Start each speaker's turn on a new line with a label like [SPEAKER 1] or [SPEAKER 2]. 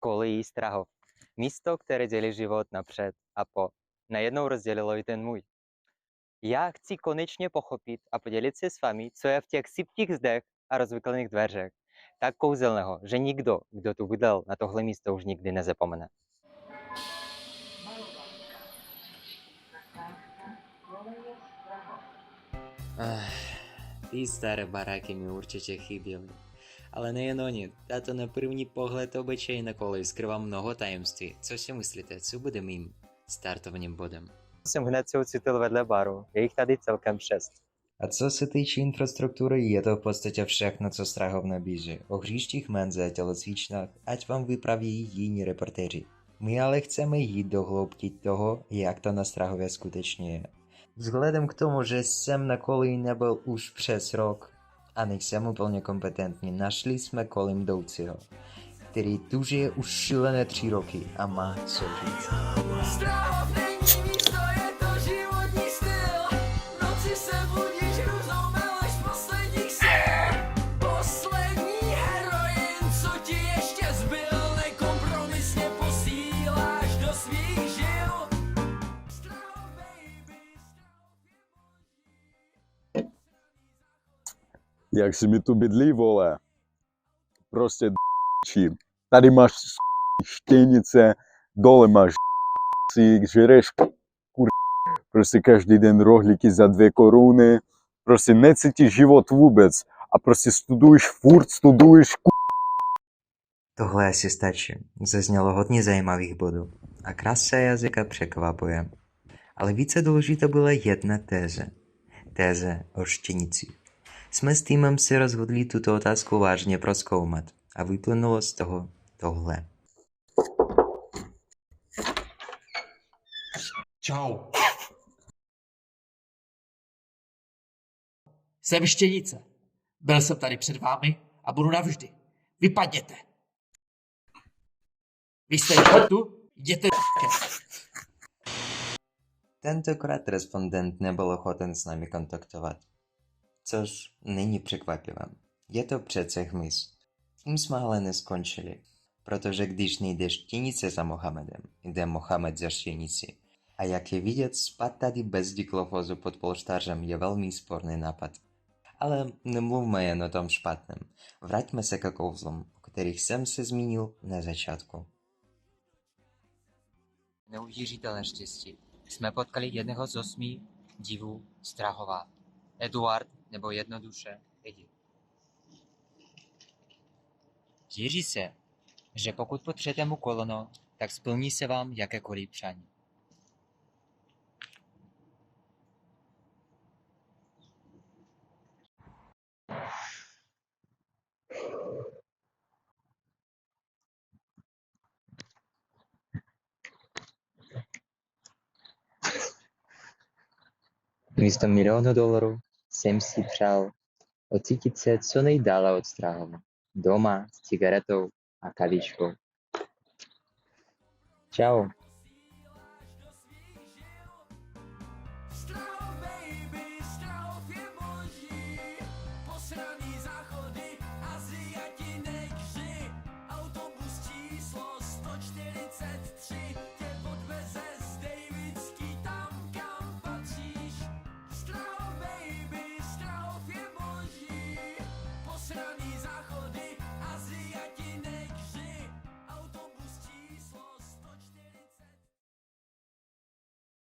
[SPEAKER 1] Kolí Strahov. Místo, které dělí život napřed a po. Najednou rozdělilo i ten můj. Já chci konečně pochopit a podělit se s vámi, co je v těch sypkých zdech a rozvyklených dveřech. Tak kouzelného, že nikdo, kdo tu bydlel na tohle místo, už nikdy nezapomene.
[SPEAKER 2] Tí staré baráky mi určite chyběly. Ale nejen oni, táto na první pohled obyčejná kolej skrývá mnoho tajemství. Co si myslíte, co bude mým startovním bodem?
[SPEAKER 1] Jsem hned se ucitil vedle baru, je jich tady celkem 6.
[SPEAKER 3] A co se týče infrastruktury, je to v podstatě všechno, co Strahov nabízí. O hřištích, menze a tělocvičnách, ať vám vypraví jiní reportéři. My ale chceme jít do hloubky toho, jak to na Strahově skutečně je. Vzhledem k tomu, že jsem na koleji nebyl už přes rok a nejsem úplně kompetentní, našli jsme kolem jdoucího, který tu žije už šílené 3 roky a má co říct.
[SPEAKER 4] Strahov není místo, je to životní styl. V noci se budíš hrůzou, meleš posledních sil. Poslední heroin, co ti ještě zbyl, nekompromisně posíláš do svých žil. Strahov, baby,
[SPEAKER 5] Jak si mi tu bydlí, vole. Prostě d***či. Tady máš štěnice, dole máš si žereš prostě každý den rohlíky za 2 koruny. Prostě necítíš život vůbec. A prostě studuješ
[SPEAKER 3] Tohle asi stačí. Zaznělo hodně zajímavých bodů. A krása jazyka překvapuje. Ale více důležitá byla jedna téze. Téze o štěnicích. Jsme s týmem si rozhodli tuto otázku vážně prozkoumat. A vyplynulo z toho tohle.
[SPEAKER 6] Čau. Jsem štěnice. Byl jsem tady před vámi a budu navždy. Vypadněte. Vy jste tu? Jděte
[SPEAKER 3] Tentokrát respondent nebyl ochoten s námi kontaktovat. Což není překvapivé. Je to přece hmyz. Tím jsme ale neskončili. Protože když nejde štěnice za Mohamedem, jde Mohamed za štěnici. A jak je vidět, spát tady bez diklofozu pod polštářem je velmi sporný nápad. Ale nemluvme jen o tom špatném. Vraťme se ke kouzlům, o kterých jsem se zmínil na začátku.
[SPEAKER 1] Neuvěřitelné štěstí. Jsme potkali jedného z 8 divů Strahova. Eduard, nebo jednoduše Edi. Věří se, že pokud potřebujete mu koleno, tak splní se vám jakékoliv přání. Místo $1 milionu jsem si přál ocítit se co nejdále od Strahova. Doma s cigaretou a kavičkou. Čau.